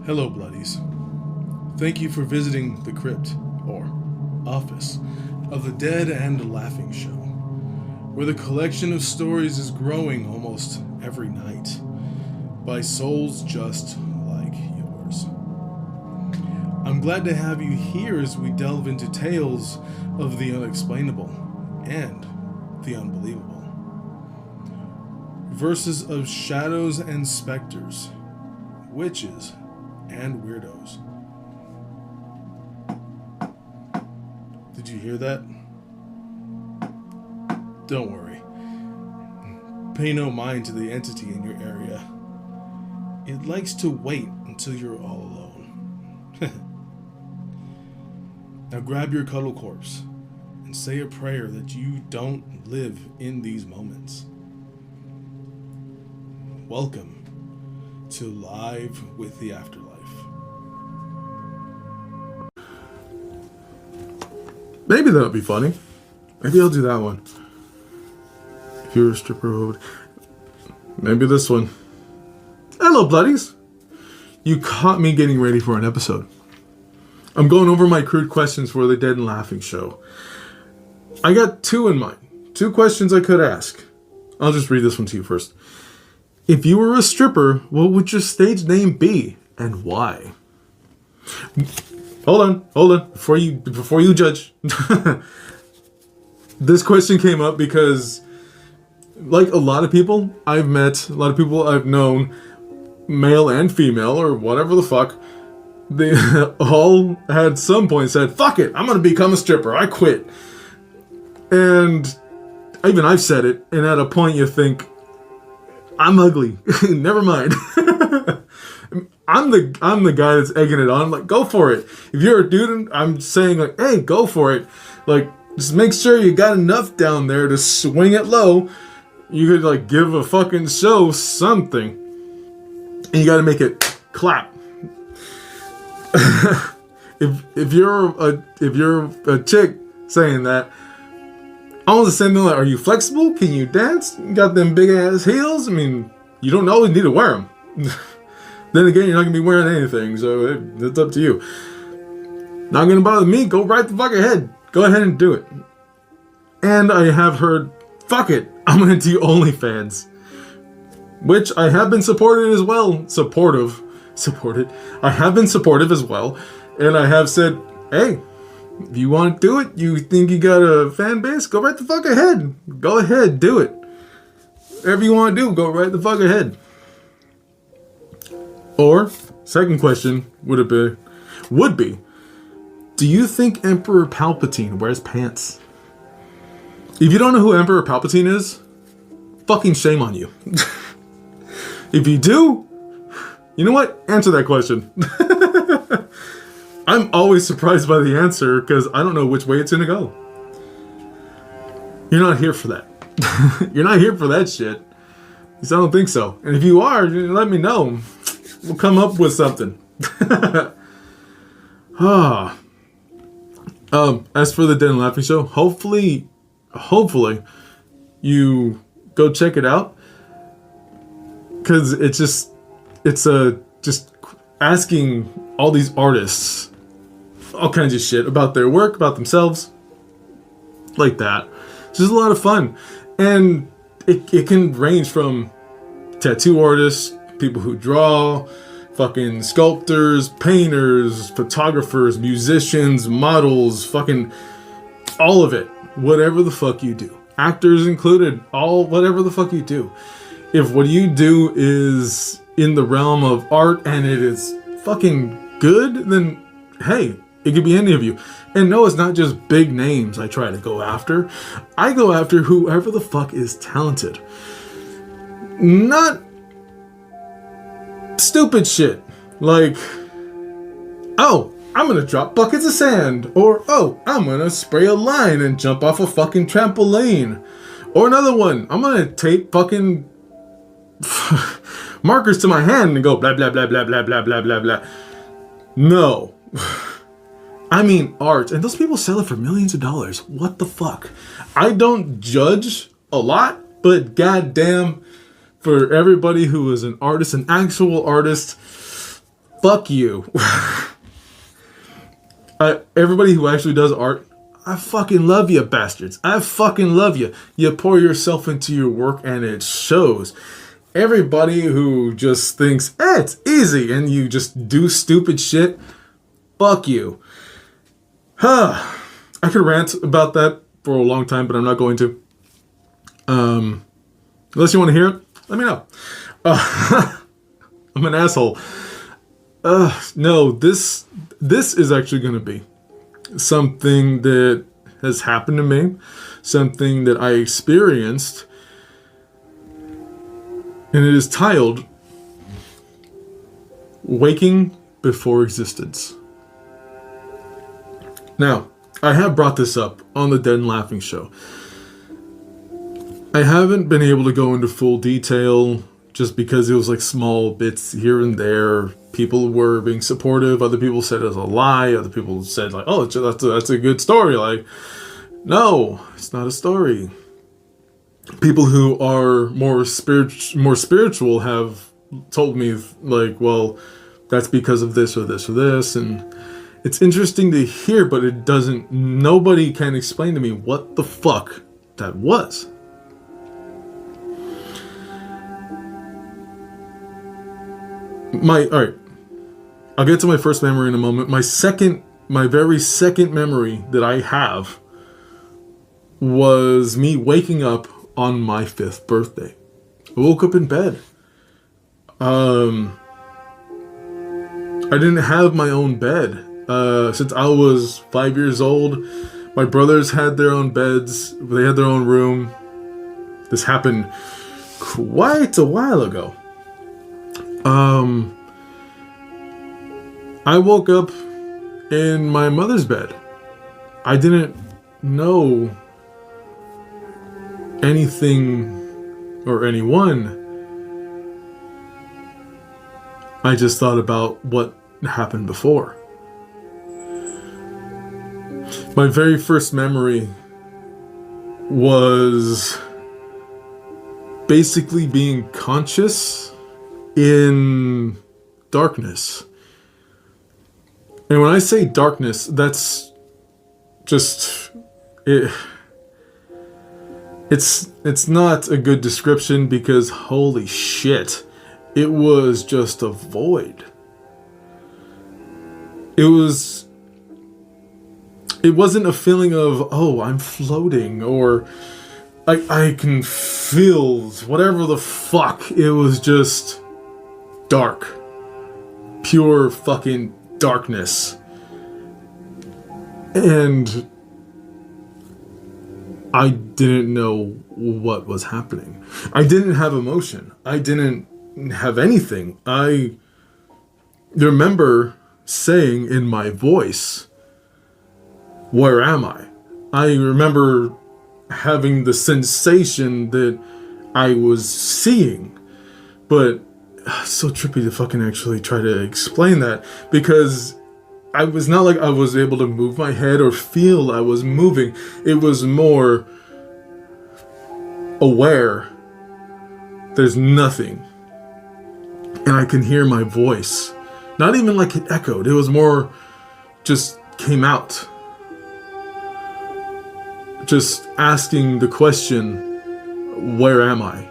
Hello, Bloodies. Thank you for visiting the crypt, or office, of the Dead and Laughing Show, where the collection of stories is growing almost every night by souls just like yours. I'm glad to have you here as we delve into tales of the unexplainable and the unbelievable. Verses of shadows and specters, witches and weirdos. Did you hear that? Don't worry. Pay no mind to the entity in your area. It likes to wait until you're all alone. Now grab your cuddle corpse and say a prayer that you don't live in these moments. Welcome to Live with the Afterlife. Maybe that would be funny. Maybe I'll do that one. If you're a stripper, would. Maybe this one. Hello, Bloodies. You caught me getting ready for an episode. I'm going over my crude questions for the Dead and Laughing Show. I got two in mind. Two questions I could ask. I'll just read this one to you first. If you were a stripper, what would your stage name be and why? Hold on. Before you judge. This question came up because, like a lot of people I've met, a lot of people I've known, male and female or whatever the fuck, they all had some point said, fuck it, I'm going to become a stripper. I quit. And even I've said it, and at a point you think, I'm ugly. Never mind. I'm the guy that's egging it on. I'm like, go for it. If you're a dude, I'm saying like, hey, go for it. Like, just make sure you got enough down there to swing it low. You could like give a fucking show something, and you got to make it clap. if you're a chick saying that, I want to say something like, are you flexible? Can you dance? You got them big ass heels? I mean, you don't always need to wear them. Then again, you're not going to be wearing anything, so it's up to you. Not going to bother me, go right the fuck ahead. Go ahead and do it. And I have heard, fuck it, I'm going to do OnlyFans. Which I have been supported as well. Supported. I have been supportive as well. And I have said, hey, if you want to do it, you think you got a fan base, go right the fuck ahead. Go ahead, do it. Whatever you want to do, go right the fuck ahead. Or, second question would be, do you think Emperor Palpatine wears pants? If you don't know who Emperor Palpatine is, fucking shame on you. If you do, you know what? Answer that question. I'm always surprised by the answer because I don't know which way it's gonna go. You're not here for that. You're not here for that shit. At least I don't think so. And if you are, let me know. We'll come up with something. As for the Dead and Laughing Show, hopefully you go check it out. Because it's just asking all these artists all kinds of shit about their work, about themselves, like that. It's just a lot of fun. And it can range from tattoo artists, people who draw, fucking sculptors, painters, photographers, musicians, models, fucking all of it. Whatever the fuck you do. Actors included, whatever the fuck you do. If what you do is in the realm of art and it is fucking good, then hey, it could be any of you. And no, it's not just big names I try to go after. I go after whoever the fuck is talented. Not stupid shit. Like, oh, I'm gonna drop buckets of sand. Or, oh, I'm gonna spray a line and jump off a fucking trampoline. Or another one, I'm gonna tape fucking markers to my hand and go blah, blah, blah, blah, blah, blah, blah, blah, blah. No. I mean art. And those people sell it for millions of dollars. What the fuck? I don't judge a lot, but goddamn, for everybody who is an artist, an actual artist, fuck you. Everybody who actually does art, I fucking love you, bastards. I fucking love you. You pour yourself into your work and it shows. Everybody who just thinks, it's easy, and you just do stupid shit, fuck you. I could rant about that for a long time, but I'm not going to. Unless you want to hear it, let me know. I'm an asshole. No, this is actually going to be something that has happened to me, something that I experienced, and it is titled Waking Before Existence. Now, I have brought this up on the Dead and Laughing show. I haven't been able to go into full detail just because it was like small bits here and there. People were being supportive. Other people said it was a lie. Other people said like, oh, that's a good story. Like, no, it's not a story. People who are more spiritual have told me like, well, that's because of this or this or this. And it's interesting to hear, but nobody can explain to me what the fuck that was. Alright, I'll get to my first memory in a moment. My very second memory that I have was me waking up on my 5th birthday. I woke up in bed. I didn't have my own bed. Since I was 5 years old, my brothers had their own beds. They had their own room. This happened quite a while ago. I woke up in my mother's bed. I didn't know anything or anyone. I just thought about what happened before. My very first memory was basically being conscious in darkness. And when I say darkness, that's just it. It's not a good description because holy shit, it was just a void. It wasn't a feeling of, oh, I'm floating, or I can feel whatever the fuck. It was just dark. Pure fucking darkness. And I didn't know what was happening. I didn't have emotion. I didn't have anything. I remember saying in my voice, where am I? I remember having the sensation that I was seeing. But it's so trippy to fucking actually try to explain that, because I was not like I was able to move my head or feel I was moving. It was more aware. There's nothing. And I can hear my voice. Not even like it echoed. It was more just came out. Just asking the question, where am I?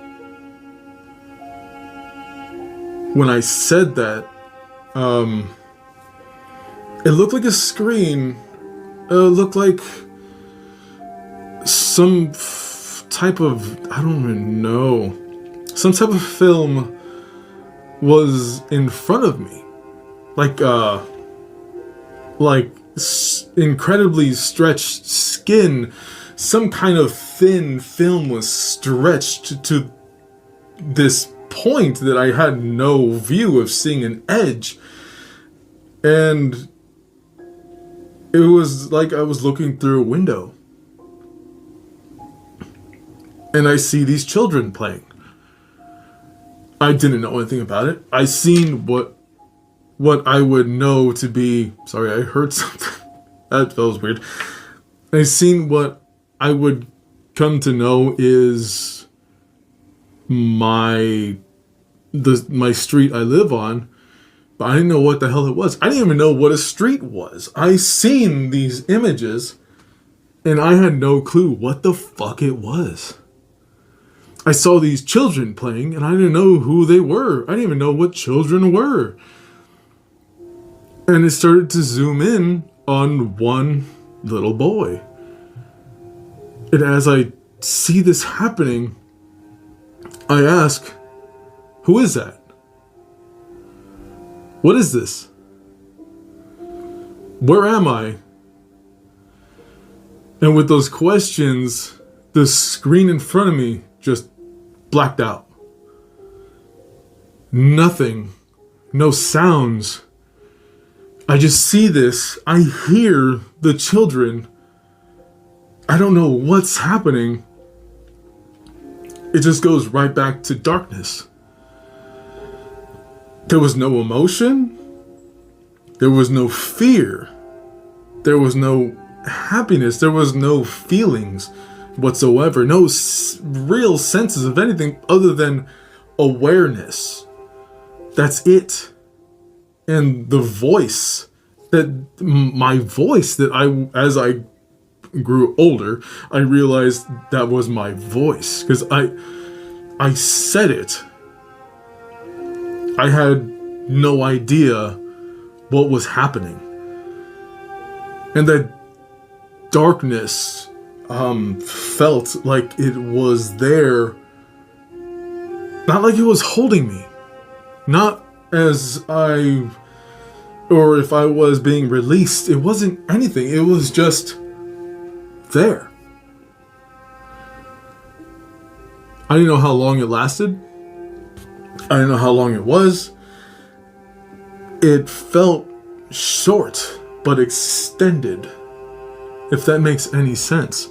When I said that, it looked like a screen. It looked like some type of, I don't even know, some type of film was in front of me. Like incredibly stretched skin. Some kind of thin film was stretched to this point that I had no view of seeing an edge. And it was like I was looking through a window. And I see these children playing. I didn't know anything about it. I seen what I would know to be... Sorry, I heard something. That was weird. I seen what I would come to know is my street I live on but I didn't know what the hell it was. I didn't even know what a street was. I seen these images, and I had no clue what the fuck it was. I saw these children playing, and I didn't know who they were. I didn't even know what children were. And it started to zoom in on one little boy. And as I see this happening, I ask, who is that? What is this? Where am I? And with those questions, the screen in front of me just blacked out. Nothing. No sounds. I just see this. I hear the children. I don't know what's happening. It just goes right back to darkness. There was no emotion. There was no fear. There was no happiness. There was no feelings whatsoever. No real senses of anything other than awareness. That's it. And the voice my voice that as I grew older, I realized that was my voice, because I said it. I had no idea what was happening. And that darkness felt like it was there, not like it was holding me, not as or if I was being released. It wasn't anything. It was just there. I didn't know how long it lasted. I didn't know how long it was. It felt short, but extended, if that makes any sense.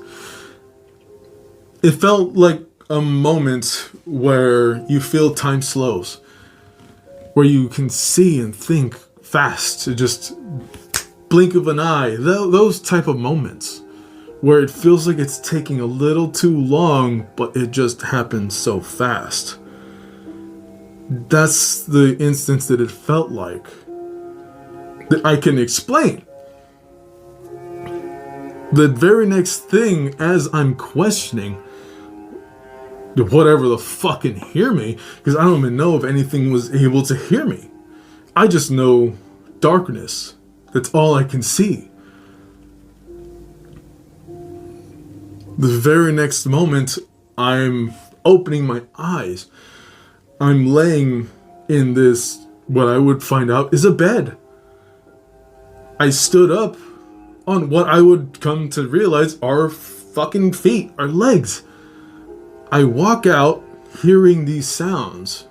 It felt like a moment where you feel time slows, where you can see and think fast, just blink of an eye, those type of moments where it feels like it's taking a little too long, but it just happens so fast. That's the instance that it felt like, that I can explain. The very next thing, as I'm questioning whatever the fuck can hear me, because I don't even know if anything was able to hear me. I just know darkness. That's all I can see. The very next moment, I'm opening my eyes. I'm laying in this, what I would find out is a bed. I stood up on what I would come to realize are fucking feet, are legs. I walk out hearing these sounds.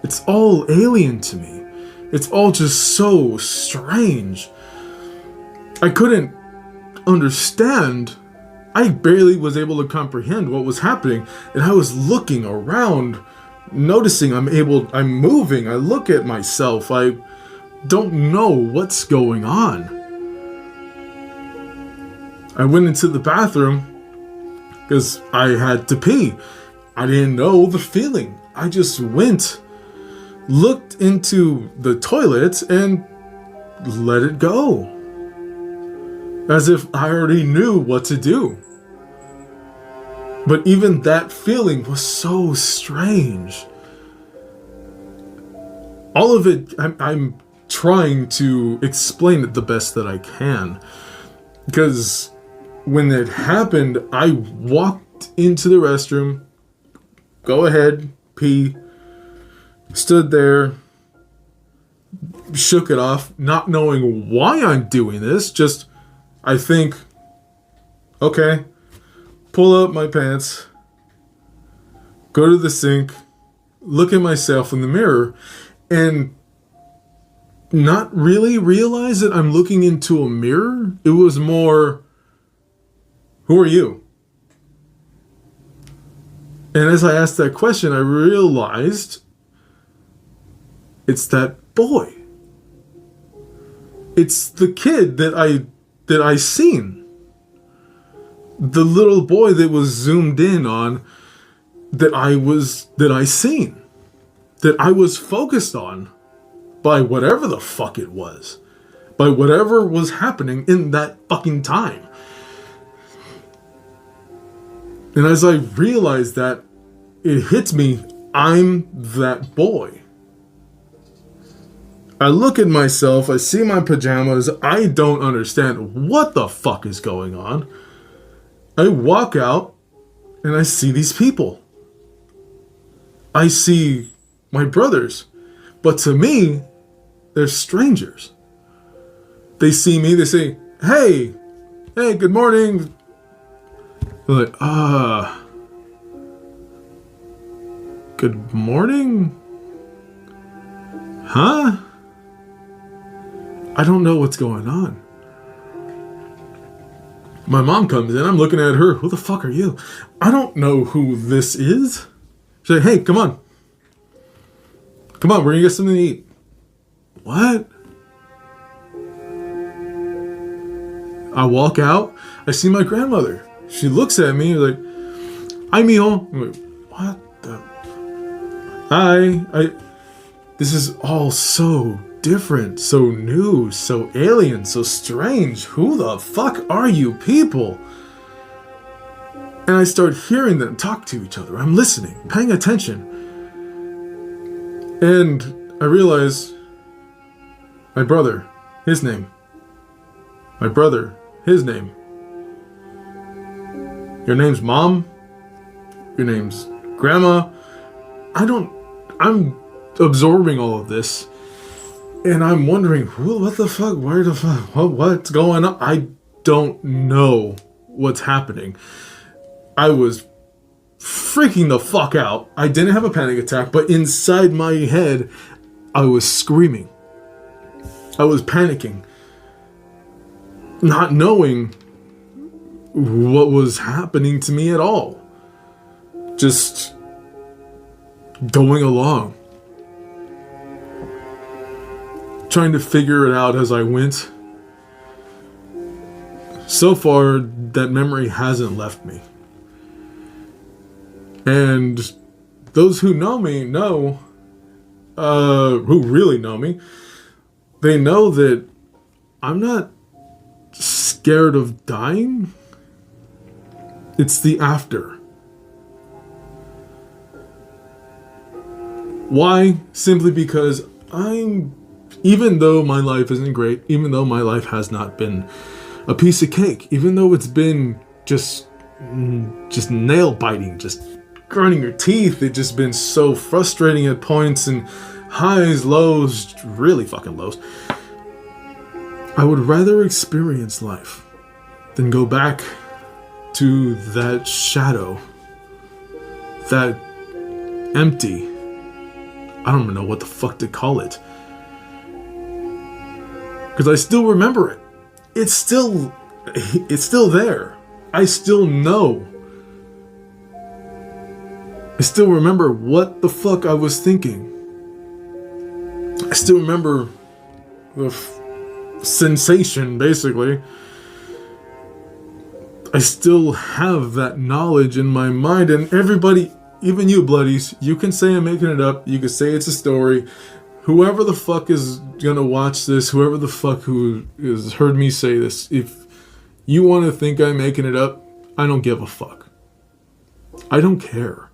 It's all alien to me. It's all just so strange. I couldn't understand. I barely was able to comprehend what was happening. And I was looking around, noticing I'm moving. I look at myself. I don't know what's going on. I went into the bathroom because I had to pee. I didn't know the feeling. I just went, looked into the toilet, and let it go. As if I already knew what to do. But even that feeling was so strange. All of it, I'm trying to explain it the best that I can. Because when it happened, I walked into the restroom, go ahead, pee, stood there, shook it off, not knowing why I'm doing this. Just, I think, okay, pull up my pants, go to the sink, look at myself in the mirror, and not really realize that I'm looking into a mirror. It was more, who are you? And as I asked that question, I realized it's that boy. It's the kid that I seen. The little boy that was zoomed in on, that I seen, that I was focused on by whatever the fuck it was. By whatever was happening in that fucking time. And as I realized that, it hits me, I'm that boy. I look at myself, I see my pajamas, I don't understand what the fuck is going on. I walk out and I see these people. I see my brothers. But to me, they're strangers. They see me, they say, hey, good morning. They're like, good morning? Huh? I don't know what's going on. My mom comes in, I'm looking at her, who the fuck are you? I don't know who this is. She's like, hey, come on. Come on, we're gonna get something to eat. What? I walk out, I see my grandmother. She looks at me like, hi, mijo. I'm like, what the? Hi. This is all so different, so new, so alien, so strange. Who the fuck are you people? And I start hearing them talk to each other. I'm listening, paying attention. And I realize my brother, his name. My brother, his name. Your name's Mom? Your name's Grandma? I'm absorbing all of this. And I'm wondering, what the fuck? Where the fuck? What's going on? I don't know what's happening. I was freaking the fuck out. I didn't have a panic attack, but inside my head, I was screaming. I was panicking. Not knowing what was happening to me at all. Just going along. Trying to figure it out as I went. So far, that memory hasn't left me. And those who know me know, who really know me, they know that I'm not scared of dying. It's the after. Why? Simply because even though my life isn't great, even though my life has not been a piece of cake, even though it's been just nail biting, just grinding your teeth, it's just been so frustrating at points, and highs, lows, really fucking lows. I would rather experience life than go back to that shadow, that empty, I don't even know what the fuck to call it. Because I still remember it. It's still there. I still know. I still remember what the fuck I was thinking. I still remember the sensation, basically. I still have that knowledge in my mind, and everybody, even you bloodies, you can say I'm making it up, you can say it's a story. Whoever the fuck is gonna watch this, whoever the fuck who has heard me say this, if you want to think I'm making it up, I don't give a fuck. I don't care.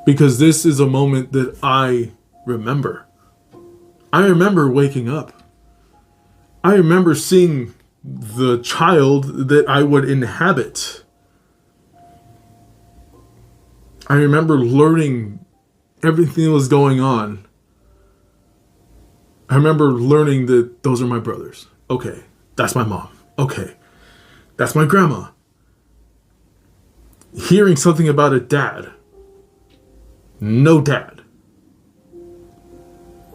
Because this is a moment that I remember. I remember waking up. I remember seeing the child that I would inhabit. I remember learning everything that was going on. I remember learning that those are my brothers. Okay, that's my mom. Okay, that's my grandma. Hearing something about a dad. No dad.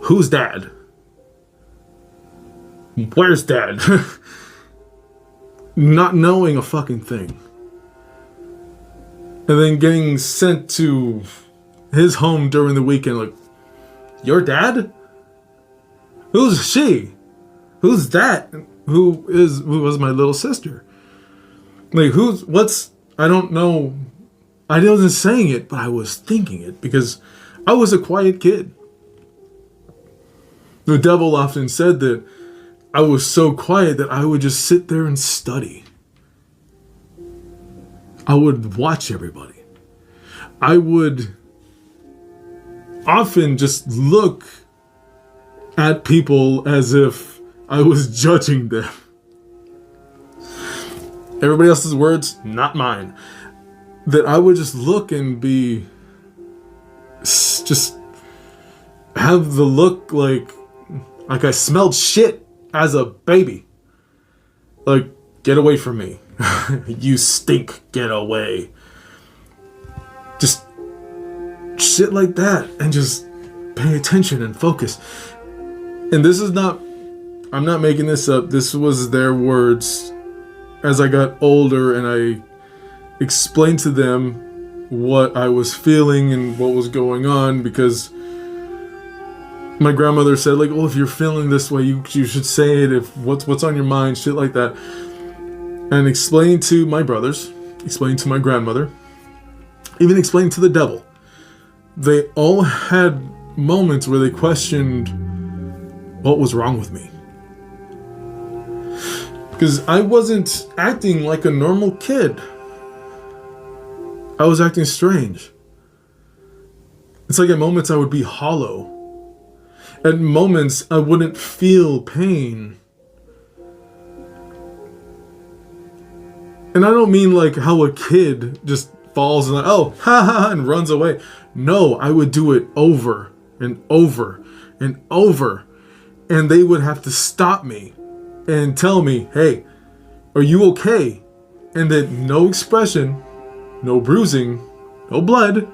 Who's dad? Where's dad? Not knowing a fucking thing. And then getting sent to his home during the weekend, like, your dad? Who's she? Who's that? Who was my little sister? Like, I don't know. I wasn't saying it, but I was thinking it because I was a quiet kid. The devil often said that I was so quiet that I would just sit there and study. I would watch everybody. I would often just look at people as if I was judging them. Everybody else's words, not mine. That I would just look and be, just have the look like I smelled shit as a baby. Like, get away from me. You stink, get away. Just shit like that, and just pay attention and focus. And this is not, I'm not making this up, this was their words as I got older and I explained to them what I was feeling and what was going on, because my grandmother said, like, oh, if you're feeling this way, you should say it, if what's on your mind, shit like that. And explain to my brothers, explain to my grandmother, even explain to the devil. They all had moments where they questioned what was wrong with me. Because I wasn't acting like a normal kid. I was acting strange. It's like at moments I would be hollow. At moments I wouldn't feel pain. And I don't mean like how a kid just falls and like, oh, ha ha, and runs away. No, I would do it over and over and over. And they would have to stop me and tell me, hey, are you okay? And then no expression, no bruising, no blood.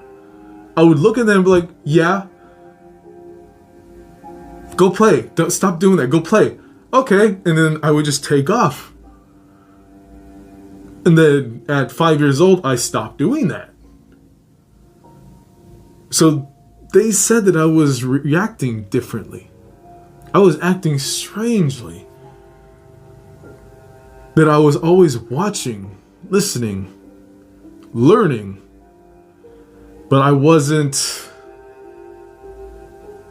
I would look at them and be like, yeah. Go play. Don't stop doing that. Go play. Okay. And then I would just take off. And then at 5 years old, I stopped doing that. So they said that I was reacting differently. I was acting strangely. That I was always watching, listening, learning. But I wasn't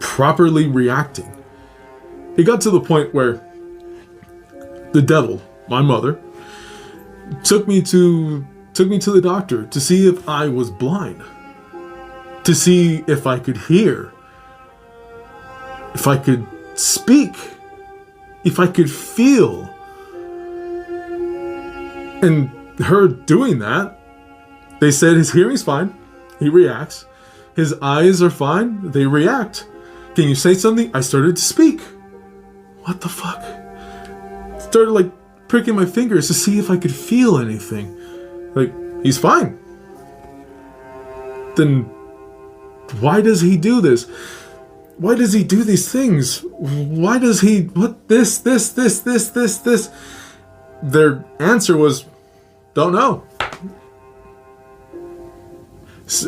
properly reacting. It got to the point where the devil, my mother, took me to the doctor to see if I was blind, to see if I could hear, if I could speak, if I could feel. And her doing that, they said his hearing's fine, he reacts. His eyes are fine, they react. Can you say something? I started to speak. What the fuck? Started like pricking my fingers to see if I could feel anything. Like, he's fine. Then why does he do this? Why does he do these things? Why does he, what, this? Their answer was, don't know.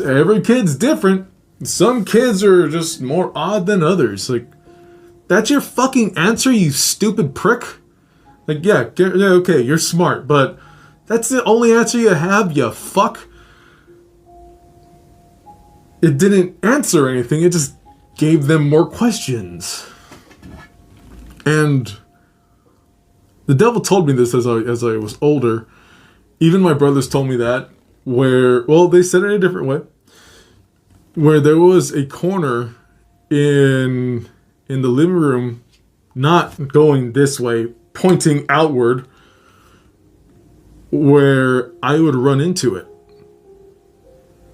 Every kid's different. Some kids are just more odd than others. Like, that's your fucking answer, you stupid prick? Like, yeah, okay, you're smart, but that's the only answer you have, you fuck. It didn't answer anything, it just gave them more questions. And the devil told me this as I was older. Even my brothers told me that, where, well, they said it a different way. Where there was a corner in the living room, not going this way, pointing outward, where I would run into it.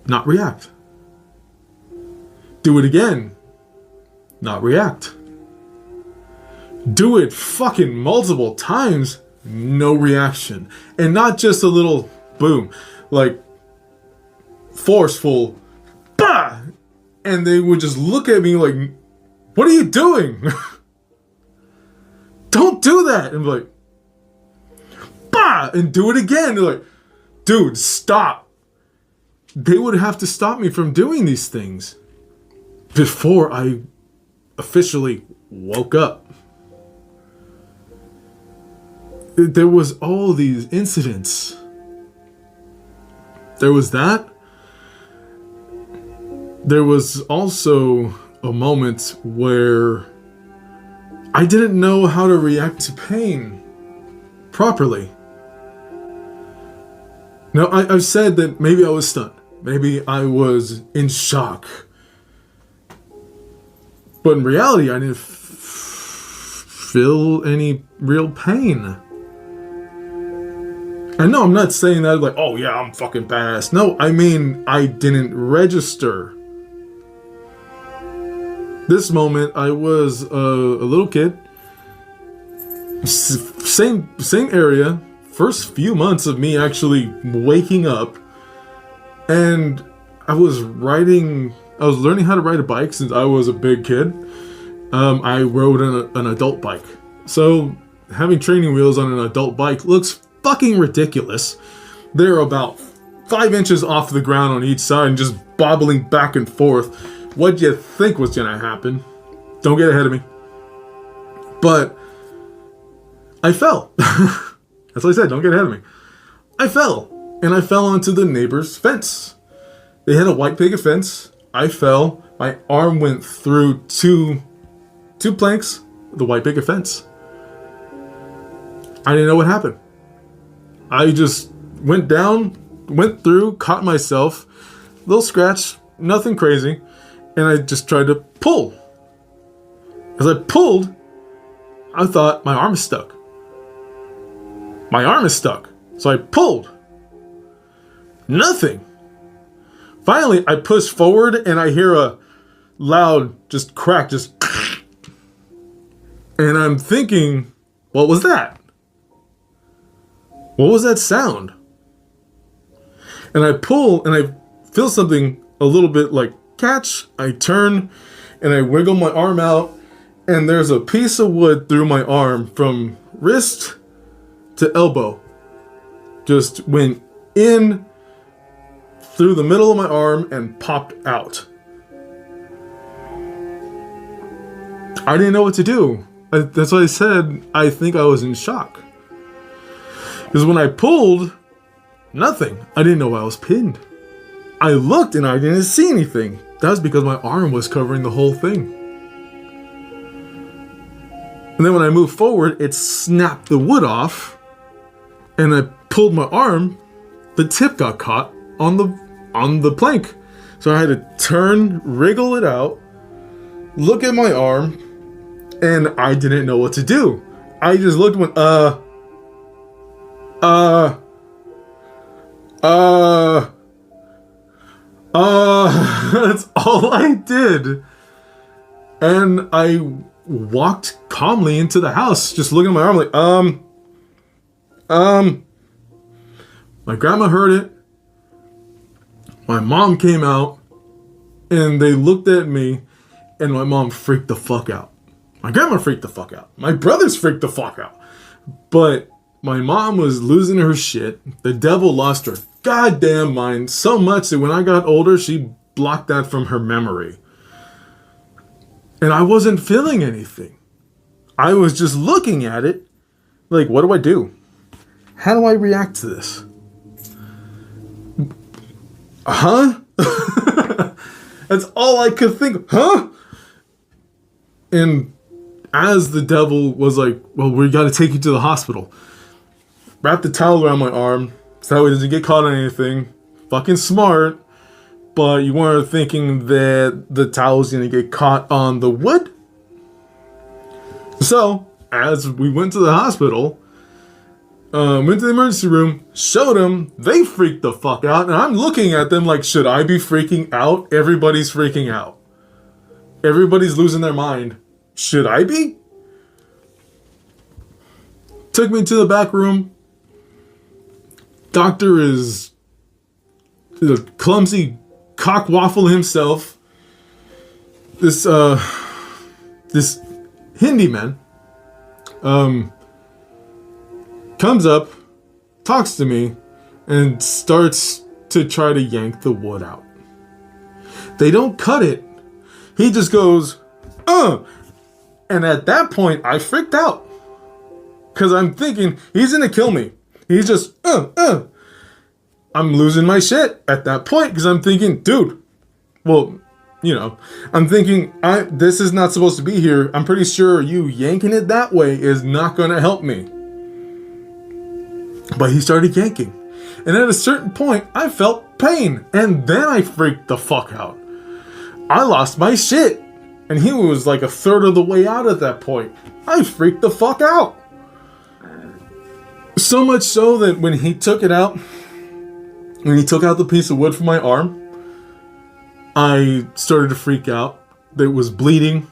Not react. Do it again. Not react. Do it fucking multiple times. No reaction. And not just a little boom. Like, forceful, bah! And they would just look at me like, what are you doing? Don't do that. And be like, bah! And do it again. They're like, dude, stop. They would have to stop me from doing these things before I officially woke up. There was all these incidents. There was that. There was also a moment where I didn't know how to react to pain properly. Now, I've said that maybe I was stunned. Maybe I was in shock. But in reality, I didn't feel any real pain. And no, I'm not saying that like, oh yeah, I'm fucking badass. No, I mean, I didn't register. This moment, I was a little kid. Same area. First few months of me actually waking up. And I was learning how to ride a bike since I was a big kid. I rode an adult bike. So having training wheels on an adult bike looks fucking ridiculous. They're about 5 inches off the ground on each side and just bobbling back and forth. What do you think was gonna happen? Don't get ahead of me. But I fell. That's what I said, don't get ahead of me. I fell. And I fell onto the neighbor's fence. They had a white picket fence. I fell. My arm went through two planks of the white picket fence. I didn't know what happened. I just went down, went through, caught myself. Little scratch, nothing crazy. And I just tried to pull. As I pulled, I thought my arm is stuck. My arm is stuck. So I pulled. Nothing. Finally, I push forward and I hear a loud just crack, just. And I'm thinking, what was that? What was that sound? And I pull and I feel something a little bit like catch. I turn and I wiggle my arm out and there's a piece of wood through my arm from wrist to elbow. Just went in through the middle of my arm and popped out. I didn't know what to do. That's why I said I think I was in shock. Because when I pulled, nothing. I didn't know I was pinned. I looked and I didn't see anything. That was because my arm was covering the whole thing. And then when I moved forward, it snapped the wood off. And I pulled my arm. The tip got caught on the plank. So I had to turn, wriggle it out, look at my arm, and I didn't know what to do. I just looked and went, that's all I did. And I walked calmly into the house, just looking at my arm like, my grandma heard it. My mom came out and they looked at me and my mom freaked the fuck out. My grandma freaked the fuck out. My brothers freaked the fuck out. But my mom was losing her shit. The devil lost her goddamn mind so much that when I got older, she blocked that from her memory. And I wasn't feeling anything. I was just looking at it like, what do I do? How do I react to this? Huh? That's all I could think. Huh? And as the devil was like, well, we got to take you to the hospital. Wrap the towel around my arm so that way it doesn't get caught on anything. Fucking smart. But you weren't thinking that the towel's going to get caught on the wood. So, as we went to the hospital, went to the emergency room, showed them, they freaked the fuck out, and I'm looking at them like, should I be freaking out? Everybody's freaking out. Everybody's losing their mind. Should I be? Took me to the back room. Doctor is a clumsy cockwaffle himself. This Hindi man comes up, talks to me, and starts to try to yank the wood out. They don't cut it. He just goes, And at that point, I freaked out. Because I'm thinking, he's going to kill me. He's just, I'm losing my shit at that point. Because I'm thinking, dude, well, I'm thinking, this is not supposed to be here. I'm pretty sure you yanking it that way is not going to help me. But he started yanking. And at a certain point, I felt pain. And then I freaked the fuck out. I lost my shit. And he was like a third of the way out at that point. I freaked the fuck out. So much so that when he took it out, when he took out the piece of wood from my arm, I started to freak out. It was bleeding.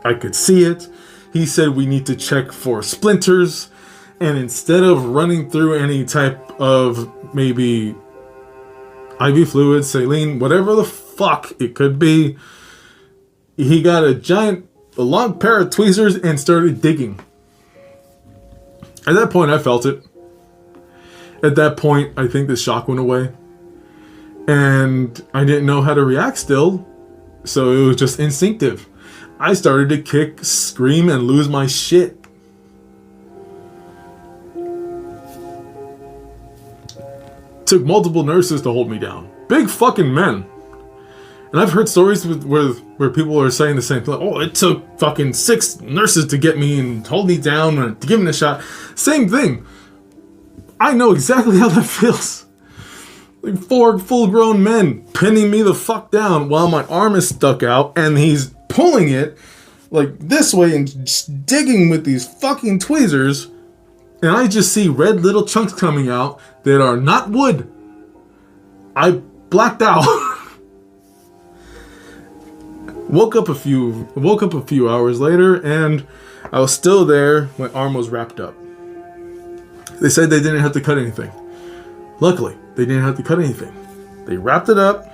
I could see it. He said we need to check for splinters. And instead of running through any type of maybe IV fluid, saline, whatever the fuck it could be, he got a long pair of tweezers and started digging. At that point, I felt it. At that point, I think the shock went away. And I didn't know how to react still. So it was just instinctive. I started to kick, scream, and lose my shit. Took multiple nurses to hold me down. Big fucking men. And I've heard stories where people are saying the same thing. Oh, it took fucking 6 nurses to get me and hold me down and to give me a shot. Same thing. I know exactly how that feels. Like 4 full-grown men pinning me the fuck down while my arm is stuck out and he's pulling it like this way and just digging with these fucking tweezers. And I just see red little chunks coming out that are not wood. I blacked out. Woke up a few hours later and I was still there. My arm was wrapped up. They said they didn't have to cut anything. Luckily, they didn't have to cut anything. They wrapped it up.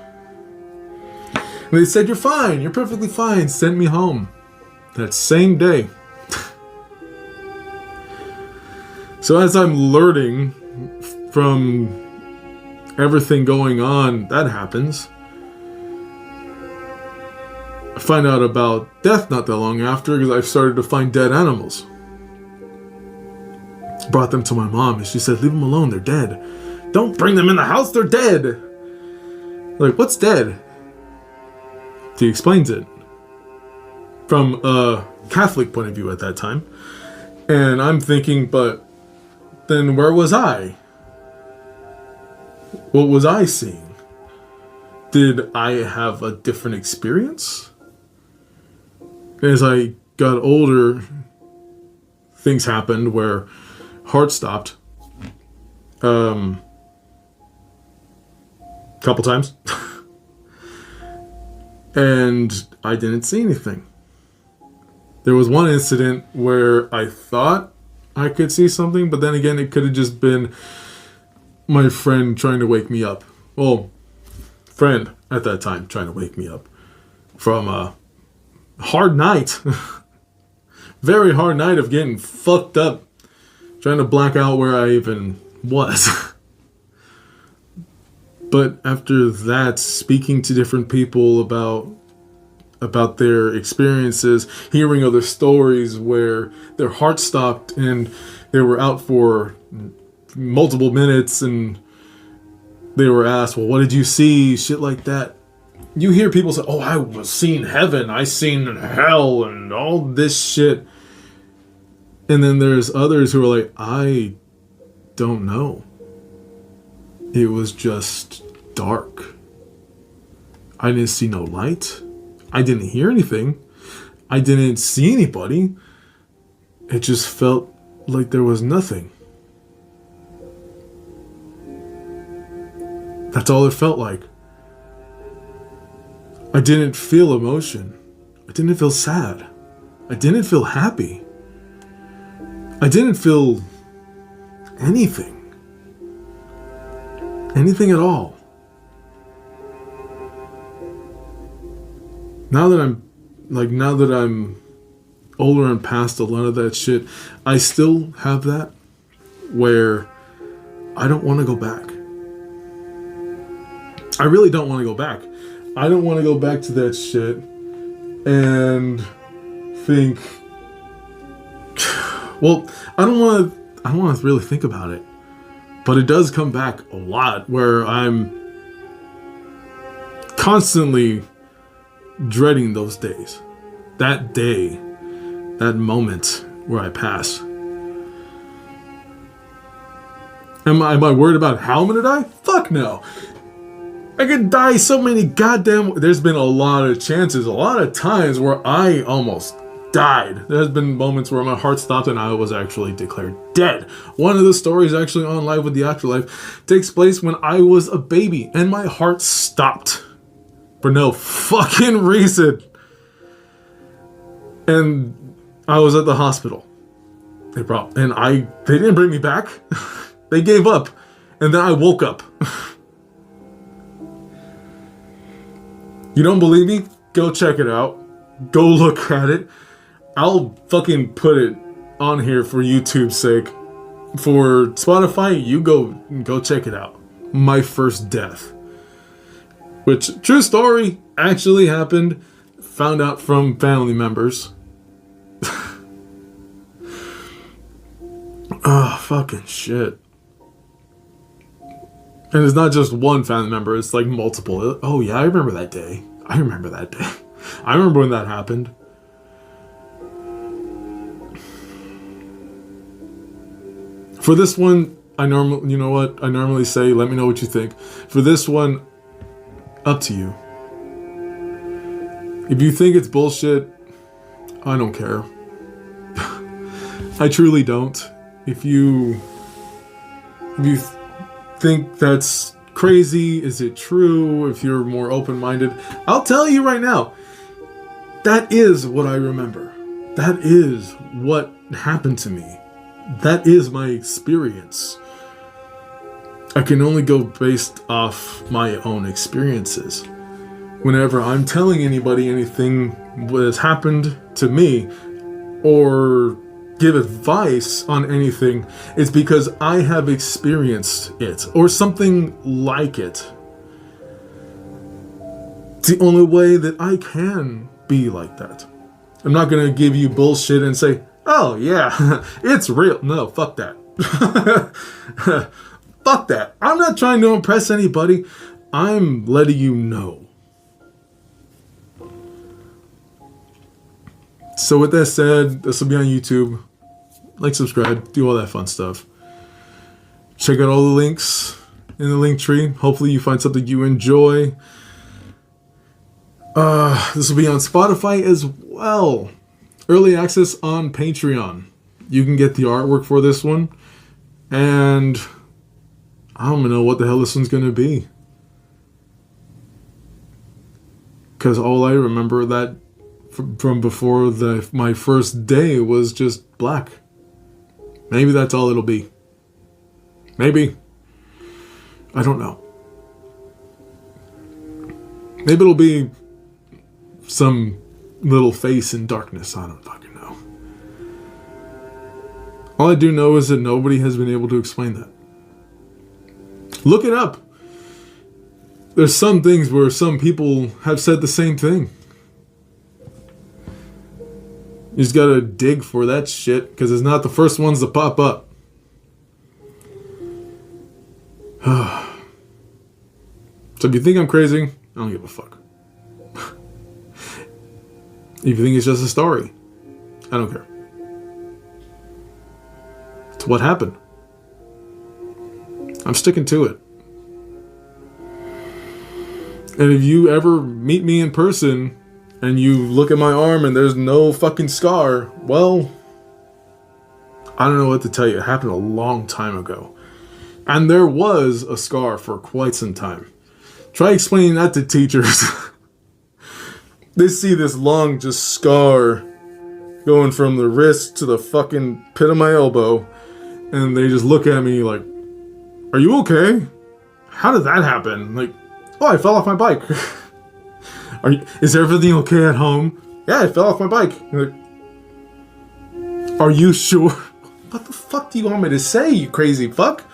And they said, you're fine. You're perfectly fine. Sent me home. That same day. So as I'm learning from everything going on, that happens. I find out about death not that long after because I've started to find dead animals. Brought them to my mom and she said, leave them alone. They're dead. Don't bring them in the house. They're dead. Like, what's dead? He explains it from a Catholic point of view at that time. And I'm thinking, but then where was I? What was I seeing? Did I have a different experience? As I got older, things happened where heart stopped. Couple times. And I didn't see anything. There was one incident where I thought I could see something, but then again, it could have just been my friend trying to wake me up. Well, friend at that time trying to wake me up from a hard night. Very hard night of getting fucked up, trying to black out where I even was. But after that, speaking to different people about their experiences, hearing other stories where their heart stopped and they were out for multiple minutes and they were asked, well, what did you see? Shit like that. You hear people say, oh, I was seeing heaven, I seen hell and all this shit. And then there's others who are like, I don't know. It was just dark. I didn't see no light. I didn't hear anything. I didn't see anybody. It just felt like there was nothing. That's all it felt like. I didn't feel emotion. I didn't feel sad. I didn't feel happy. I didn't feel anything. Anything at all. Now that I'm older and past a lot of that shit, I still have that where I don't want to go back. I really don't want to go back. I don't want to go back to that shit and think, well, I don't want to really think about it. But it does come back a lot where I'm constantly dreading those days. That day, that moment where I pass. Am I worried about how I'm gonna die? Fuck no. I could die so many goddamn... There's been a lot of chances, a lot of times where I almost died. There's been moments where my heart stopped and I was actually declared dead. One of the stories actually on Live with the Afterlife takes place when I was a baby and my heart stopped for no fucking reason. And I was at the hospital. They didn't bring me back. They gave up. And then I woke up. You don't believe me? Go check it out. Go look at it. I'll fucking put it on here for YouTube's sake. For Spotify, you go check it out. My first death. Which, true story, actually happened. Found out from family members. Oh, fucking shit. And it's not just one family member, it's like multiple. Oh yeah, I remember that day. I remember when that happened. For this one, I normally say, let me know what you think. For this one, up to you. If you think it's bullshit, I don't care. I truly don't. If you think that's crazy, is it true? If you're more open-minded, I'll tell you right now, that is what I remember. That is what happened to me. That is my experience. I can only go based off my own experiences. Whenever I'm telling anybody anything that has happened to me, or give advice on anything, it's because I have experienced it or something like it. It's the only way that I can be like that. I'm not gonna give you bullshit and say, oh yeah, it's real. No, fuck that. Fuck that. I'm not trying to impress anybody. I'm letting you know. So with that said, this will be on YouTube. Like, subscribe, do all that fun stuff. Check out all the links in the link tree. Hopefully you find something you enjoy. This will be on Spotify as well. Early access on Patreon. You can get the artwork for this one. And I don't know what the hell this one's going to be. Because all I remember that from before my first day was just black. Maybe that's all it'll be. Maybe. I don't know. Maybe it'll be some little face in darkness. I don't fucking know. All I do know is that nobody has been able to explain that. Look it up. There's some things where some people have said the same thing. You just gotta dig for that shit, because it's not the first ones to pop up. So if you think I'm crazy, I don't give a fuck. If you think it's just a story, I don't care. It's what happened. I'm sticking to it. And if you ever meet me in person and you look at my arm and there's no fucking scar, well, I don't know what to tell you. It happened a long time ago. And there was a scar for quite some time. Try explaining that to teachers. They see this long just scar going from the wrist to the fucking pit of my elbow, and they just look at me like, are you okay? How did that happen? Like, oh, I fell off my bike. Is everything okay at home? Yeah, I fell off my bike. Like, are you sure? What the fuck do you want me to say, you crazy fuck?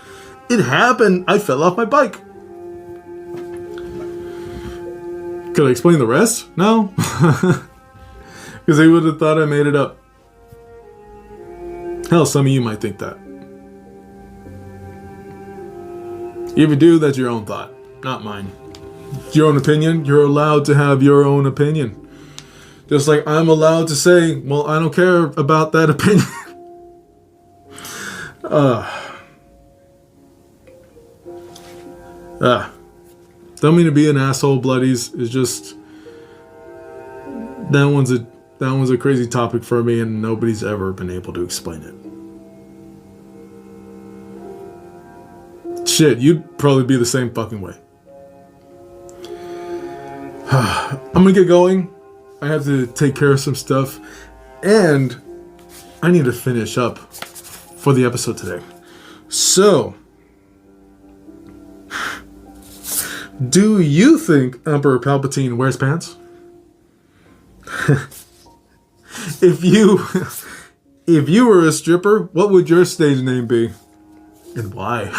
It happened. I fell off my bike. Could I explain the rest? No. Because they would have thought I made it up. Hell, some of you might think that. If you do, that's your own thought, not mine. your own opinion. You're allowed to have your own opinion. Just like I'm allowed to say, well, I don't care about that opinion. Don't mean to be an asshole, bloodies. It's just that one's a crazy topic for me, and nobody's ever been able to explain it. Shit, you'd probably be the same fucking way. I'm gonna get going. I have to take care of some stuff, and I need to finish up for the episode today. So, do you think Emperor Palpatine wears pants? If you were a stripper, what would your stage name be? And why?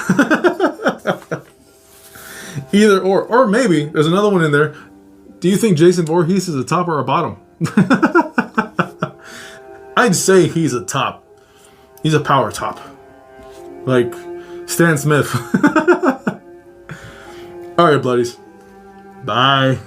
Either or maybe there's another one in there. Do you think Jason Voorhees is a top or a bottom? I'd say he's a top. He's a power top. Like Stan Smith. Alright, bloodies. Bye.